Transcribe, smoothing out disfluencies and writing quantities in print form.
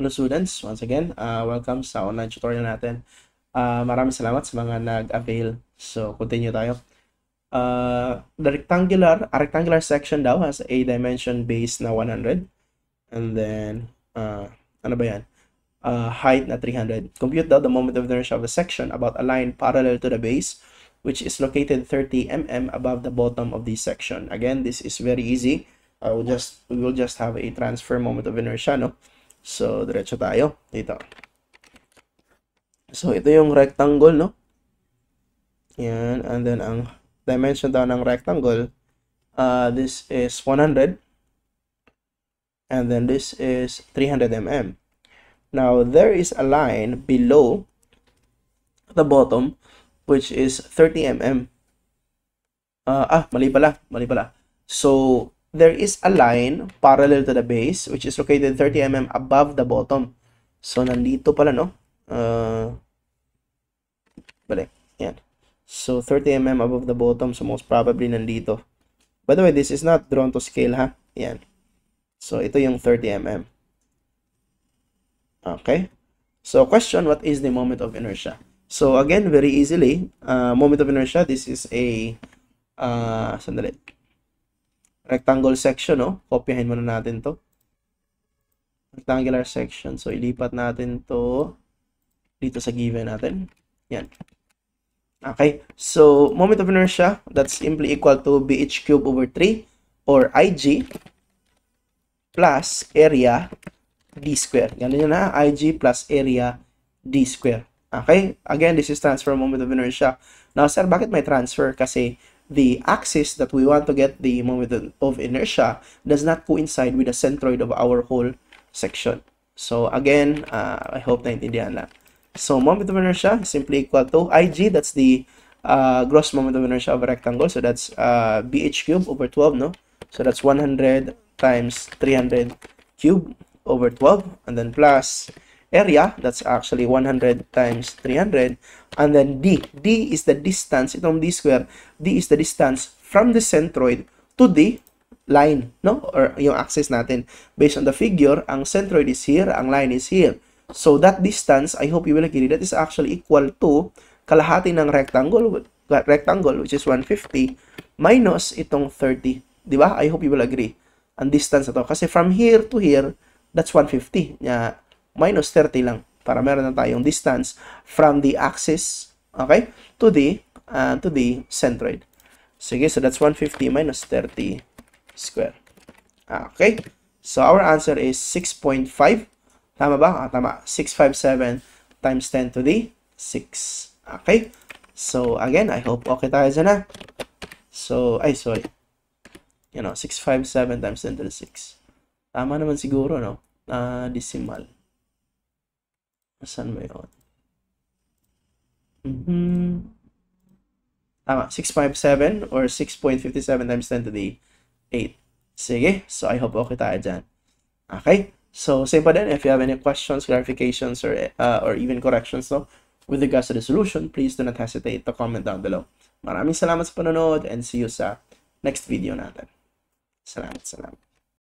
Hello students, once again, welcome sa online tutorial natin. Maraming salamat sa mga nag-avail. So, continue tayo. A rectangular section daw has a dimension base na 100. And then, ano ba yan? Height na 300. Compute daw the moment of inertia of a section about a line parallel to the base, which is located 30 mm above the bottom of this section. Again, this is very easy. We will just have a transfer moment of inertia, no? So, diretso tayo dito. So, ito yung rectangle, no? Yan. And then, ang dimension daw ng rectangle, this is 100. And then, this is 300 mm. Now, there is a line below the bottom, which is 30 mm. Mali pala. So, there is a line parallel to the base, which is located 30 mm above the bottom. So, nandito pala, no? Balik. Yan. So, 30 mm above the bottom. So, most probably nandito. By the way, this is not drawn to scale, ha? Yan. So, ito yung 30 mm. Okay? So, question, what is the moment of inertia? So, again, very easily, moment of inertia, this is a, sandali. Rectangle section, no? Kopyahin muna natin to. Rectangular section. So, ilipat natin to dito sa given natin. Yan. Okay. So, moment of inertia, that's simply equal to BH cubed over 3 or IG plus area D square. Ganun yun na. IG plus area D square. Okay. Again, this is transfer moment of inertia. Now, sir, bakit may transfer? Kasi the axis that we want to get the moment of inertia does not coincide with the centroid of our whole section. So again, I hope naintindihan lang. So moment of inertia is simply equal to IG, that's the gross moment of inertia of a rectangle. So that's BH cubed over 12, no? So that's 100 times 300 cubed over 12, and then plus area, that's actually 100 times 300, and then D is the distance, itong D square, D is the distance from the centroid to the line, no? Or yung axis natin. Based on the figure, ang centroid is here, ang line is here. So that distance, I hope you will agree, that is actually equal to kalahati ng rectangle, which is 150, minus itong 30. Di ba? I hope you will agree. Ang distance na to. Kasi from here to here, that's 150. Minus 30 lang para meron na tayong distance from the axis, okay, to the centroid. Sige, so that's 150 minus 30 square. Okay, so our answer is 6.5. Tama ba? Tama. 657 times 10 to the 6. Okay, so again, I hope okay tayo dyan, ha? So, sorry. 657 times 10 to the 6. Tama naman siguro, no? Decimal. Saan ba yun? Tama, 657 or 6.57 times 10 to the 8. Sige, so I hope okay tayo dyan. Okay, so same pa din. If you have any questions, clarifications, or even corrections, no, with regards to the solution, please do not hesitate to comment down below. Maraming salamat sa panonood and see you sa next video natin. Salamat.